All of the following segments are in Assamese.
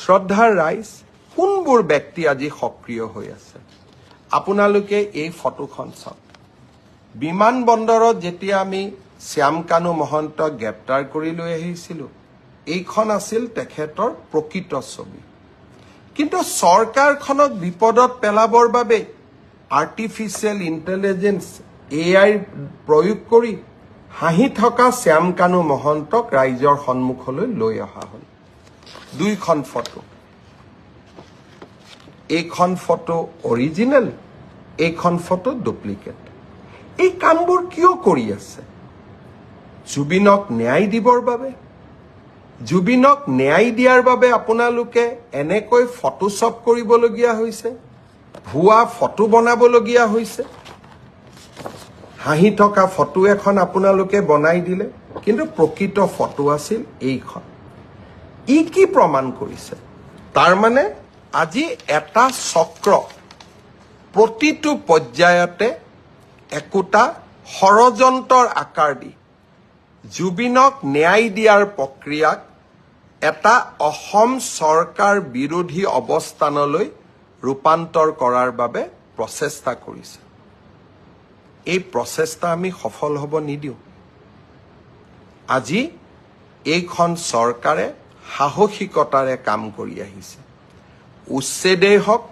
শ্ৰদ্ধাৰ ৰাইজ কোনবোৰ ব্যক্তি আজি সক্ৰিয় হৈ আছে আপোনালোকে এই ফটোখন চাওক বিমানবন্দৰত যেতিয়া আমি শ্যামকানু মহন্তক গ্ৰেপ্তাৰ কৰি লৈ আহিছিলো এইখন আছিল তেখেতৰ প্ৰকৃত ছবি কিন্তু চৰকাৰখনক বিপদত পেলাবৰ বাবে আৰ্টিফিচিয়েল ইন্টেলিজেন্স এআই প্ৰয়োগ কৰি হাঁহি থকা শ্যামকানু মহন্তক ৰাইজৰ সন্মুখলৈ লৈ অহা হ'ল দুইখন ফটো এইখন ফটো অৰিজিনেল এইখন ফটো ডুপ্লিকেট এই কামবোৰ কিয় কৰি আছে জুবিনক ন্যায় দিবৰ বাবে জুবিনক ন্যায় দিয়াৰ বাবে আপোনালোকে এনেকৈ ফটোশ্বপ কৰিবলগীয়া হৈছে ভুৱা ফটো বনাবলগীয়া হৈছে হাঁহি থকা ফটো এখন আপোনালোকে বনাই দিলে কিন্তু প্ৰকৃত ফটো আছিল এইখন ই কি প্ৰমাণ কৰিছে তাৰ মানে আজি এটা চক্ৰ প্ৰতিটো পৰ্যায়তে একোটা ষড়যন্ত্ৰৰ আকাৰ দি জুবিনক ন্যায় দিয়াৰ প্ৰক্ৰিয়াক এটা অসম চৰকাৰ বিৰোধী অৱস্থানলৈ ৰূপান্তৰ কৰাৰ বাবে প্ৰচেষ্টা কৰিছে এই প্ৰচেষ্টা আমি সফল হ'ব নিদিও আজি এইখন চৰকাৰে সাহসিকতাৰে কাম কৰি আহিছে উচ্ছেদেই হওক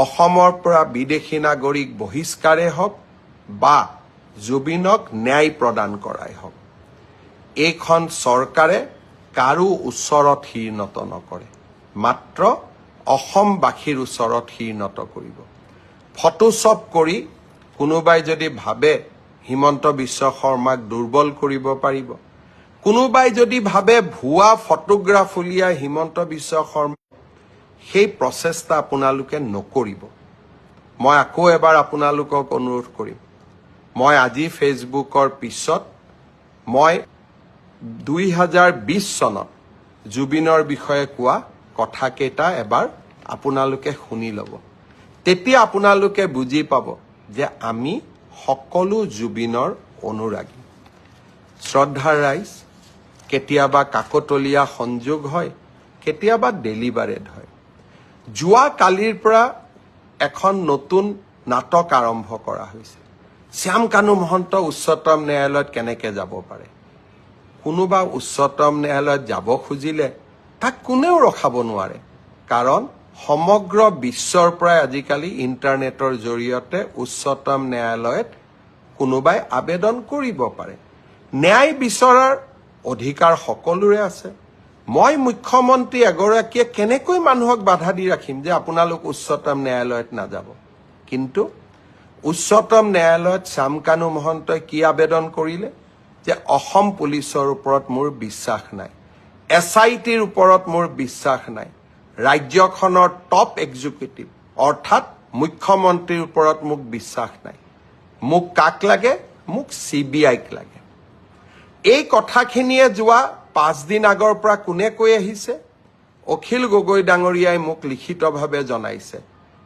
অসমৰ পৰা বিদেশী নাগৰিক বহিষ্কাৰেই হওক বা জুবিনক ন্যায় প্ৰদান কৰাই হওক এইখন চৰকাৰে কাৰো ওচৰত শিৰনত নকৰে মাত্ৰ অসমবাসীৰ ওচৰত শিৰনত কৰিব ফটোশ্বপ কৰি কোনোবাই যদি ভাবে হিমন্ত বিশ্ব শৰ্মাক দুৰ্বল কৰিব পাৰিব কোনোবাই যদি ভাবে ভুৱা ফটোগ্ৰাফ উলিয়াই হিমন্ত বিশ্ব শৰ্মা সেই প্ৰচেষ্টা আপোনালোকে নকৰিব মই আকৌ এবাৰ আপোনালোকক অনুৰোধ কৰিম মই আজি ফেচবুকৰ পিছত মই 2020 চনত জুবিনৰ বিষয়ে কোৱা কথাকেইটা এবাৰ আপোনালোকে শুনি ল'ব তেতিয়া আপোনালোকে বুজি পাব যে আমি সকলো জুবিনৰ অনুৰাগী শ্ৰদ্ধাৰ ৰাইজ কেতিয়াবা কাকতলীয়া সংযোগ হয় কেতিয়াবা ডেলিভাৰেড হয় যোৱা কালিৰ পৰা এখন নতুন নাটক আৰম্ভ কৰা হৈছে শ্যামকানু মহন্ত উচ্চতম ন্যায়ালয়ত কেনেকৈ যাব পাৰে কোনোবা উচ্চতম ন্যায়ালয়ত যাব খুজিলে তাক কোনেও ৰখাব নোৱাৰে কাৰণ সমগ্ৰ বিশ্বৰ পৰা আজিকালি ইণ্টাৰনেটৰ জৰিয়তে উচ্চতম ন্যায়ালয়ত কোনোবাই আবেদন কৰিব পাৰে ন্যায় বিচৰাৰ অধিকাৰ সকলোৰে আছে মই মুখ্যমন্ত্ৰী এগৰাকীয়ে কেনেকৈ মানুহক বাধা দি ৰাখিম যে আপোনালোক উচ্চতম ন্যায়ালয়ত নাযাব কিন্তু উচ্চতম ন্যায়ালয়ত শ্যামকানু মহন্তই কি আবেদন কৰিলে যে অসম পুলিচৰ ওপৰত মোৰ বিশ্বাস নাই এছআইটিৰ ওপৰত মোৰ বিশ্বাস নাই ৰাজ্যখনৰ টপ এক্সিকিউটিভ অৰ্থাৎ মুখ্যমন্ত্ৰীৰ ওপৰত মোক বিশ্বাস নাই মোক কাক লাগে মোক চিবিআইক লাগে এই কথাখিনিয়ে যোৱা 5 দিন আগৰ পৰা কোনে কৈ আহিছে অখিল গগৈ ডাঙৰীয়াই মোক লিখিতভাৱে জনাইছে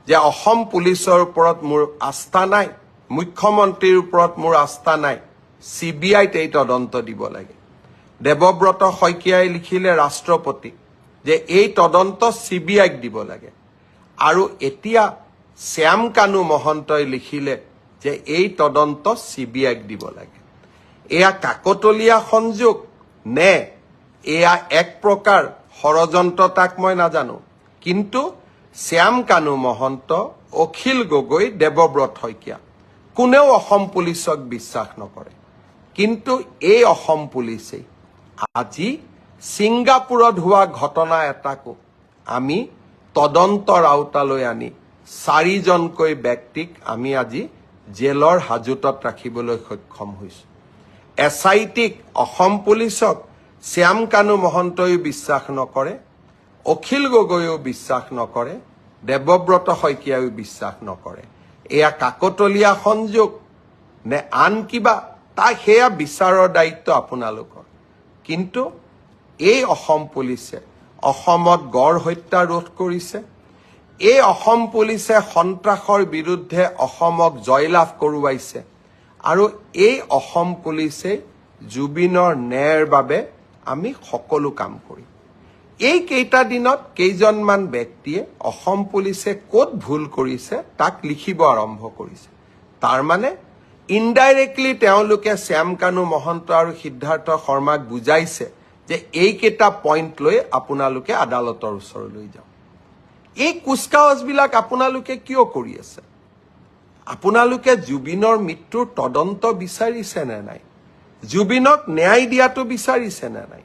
যে অসম পুলিচৰ ওপৰত মোৰ আস্থা নাই মুখ্যমন্ত্ৰীৰ ওপৰত মোৰ আস্থা নাই চিবিআইত এই তদন্ত দিব লাগে দেৱব্ৰত শইকীয়াই লিখিলে ৰাষ্ট্ৰপতি যে এই তদন্ত চিবিআইক দিব লাগে আৰু এতিয়া শ্যামকানু মহন্তই লিখিলে যে এই তদন্ত চিবিআইক দিব লাগে এয়া কাকতলীয়া সংযোগ নে এয়া এক প্ৰকাৰ ষড়যন্ত্ৰ তাক মই নাজানো কিন্তু শ্যামকানু মহন্ত অখিল গগৈ দেৱব্ৰত শইকীয়া কোনেও অসম পুলিচক বিশ্বাস নকৰে কিন্তু এই অসম পুলিচে আজি ছিংগাপুৰত হোৱা ঘটনা এটাকো আমি তদন্তৰ আওতালৈ আনি 4জনকৈ ব্যক্তিক আমি আজি জেলৰ হাজতত ৰাখিবলৈ সক্ষম হৈছোঁ এছআইটিক অসম পুলিচক শ্যামকানু মহন্তইও বিশ্বাস নকৰে অখিল গগৈও বিশ্বাস নকৰে দেৱব্ৰত শইকীয়াও বিশ্বাস নকৰে এয়া কাকতলীয়া সংযোগ নে আন কিবা তা সেয়া বিচাৰৰ দায়িত্ব আপোনালোকৰ কিন্তু এই অসম পুলিচে অসমত গড় হত্যা ৰোধ কৰিছে এই অসম পুলিচে সন্ত্ৰাসৰ বিৰুদ্ধে অসমক জয়লাভ কৰোৱাইছে আৰু এই অসম পুলিচে জুবিনৰ ন্যায়ৰ বাবে আমি সকলো কাম কৰিম এই কেইটা দিনত কেইজনমান ব্যক্তিয়ে অসম পুলিচে ক'ত ভুল কৰিছে তাক লিখিব আৰম্ভ কৰিছে। তাৰ মানে ইনডাইৰেক্টলি তেওঁলোকে শ্যাম কানু মহন্ত আৰু সিদ্ধাৰ্থ শৰ্মাক বুজাইছে যে এইকেইটা পইণ্ট লৈ আপোনালোকে আদালতৰ ওচৰলৈ যাওক। এই কুচকাৱাজবিলাক আপোনালোকে কিয় কৰি আছে? আপোনালোকে জুবিনৰ মৃত্যুৰ তদন্ত বিচাৰিছে নে নাই? জুবিনক ন্যায় দিয়াটো বিচাৰিছে নে নাই?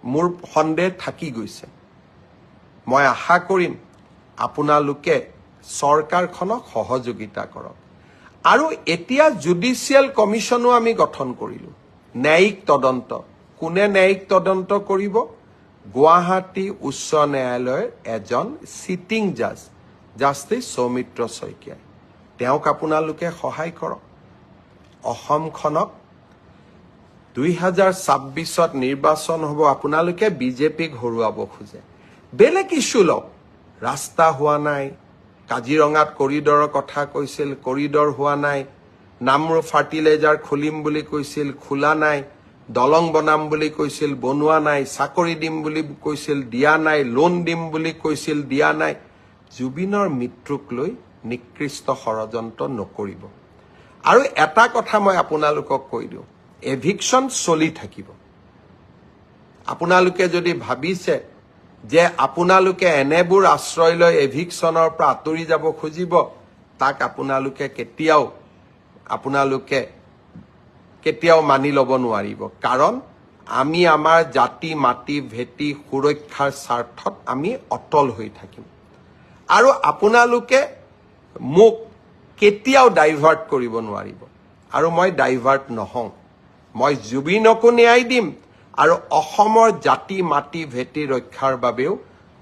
মোৰ সন্দেহ থাকি গৈছে। মই আশা কৰিম আপোনালোকে চৰকাৰখনক সহযোগিতা কৰক। আৰু এতিয়া জুডিচিয়েল কমিশ্যনো আমি গঠন কৰিলোঁ, ন্যায়িক তদন্ত। কোনে ন্যায়িক তদন্ত কৰিব? গুৱাহাটী উচ্চ ন্যায়ালয়ৰ এজন চিটিং জাজ, জাষ্টিছ সৌমিত্ৰ শইকীয়াই। তেওঁক আপোনালোকে সহায় কৰক। অসমখনক 2026ত নিৰ্বাচন হ'ব, আপোনালোকে বিজেপিক হৰুৱাব খোজে। বেলেগ ইছ্যু লওক। ৰাস্তা হোৱা নাই, কাজিৰঙাত কৰিডৰৰ কথা কৈছিল, কৰিডৰ হোৱা নাই। নামৰূপ ফাৰ্টিলাইজাৰ খুলিম বুলি কৈছিল, খোলা নাই। দলং বনাম বুলি কৈছিল, বনোৱা নাই। চাকৰি দিম বুলি কৈছিল, দিয়া নাই। লোন দিম বুলি কৈছিল, দিয়া নাই। জুবিনৰ মৃত্যুক লৈ নিকৃষ্ট ষড়যন্ত্ৰ নকৰিব। আৰু এটা কথা মই আপোনালোকক কৈ দিওঁ, এভিকশ্যন চলি থাকিব। আপোনালোকে যদি ভাবিছে যে আপোনালোকে এনেবোৰ আশ্ৰয় লৈ এভিকশ্যনৰ পৰা আঁতৰি যাব খুজিব, তাক আপোনালোকে কেতিয়াও মানি ল'ব নোৱাৰিব। কাৰণ আমি আমাৰ জাতি মাটি ভেটি সুৰক্ষাৰ স্বাৰ্থত আমি অটল হৈ থাকিম। আৰু আপোনালোকে মোক কেতিয়াও ডাইভাৰ্ট কৰিব নোৱাৰিব। আৰু মই ডাইভাৰ্ট নহওঁ। মই জুবিনকো ন্যায় দিম আৰু অসমৰ জাতি মাটি ভেটি ৰক্ষাৰ বাবেও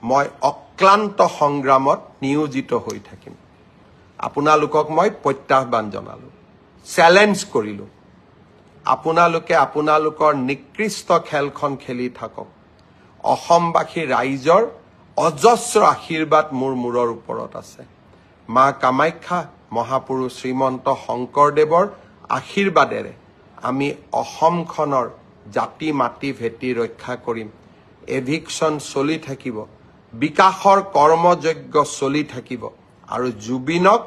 মই অক্লান্ত সংগ্ৰামত নিয়োজিত হৈ থাকিম। আপোনালোকক মই প্ৰত্যাহ্বান জনালোঁ, চেলেঞ্জ কৰিলোঁ। আপোনালোকে আপোনালোকৰ নিকৃষ্ট খেলখন খেলি থাকক। অসমবাসী ৰাইজৰ অজস্ৰ আশীৰ্বাদ মোৰ মূৰৰ ওপৰত আছে। মা কামাখ্যা, মহাপুৰুষ শ্ৰীমন্ত শংকৰদেৱৰ আশীৰ্বাদেৰে আমি অসমখনৰ জাতি মাটি ভেটি ৰক্ষা কৰিম। এভিকশ্যন চলি থাকিব, বিকাশৰ কৰ্মযজ্ঞ চলি থাকিব আৰু জুবিনক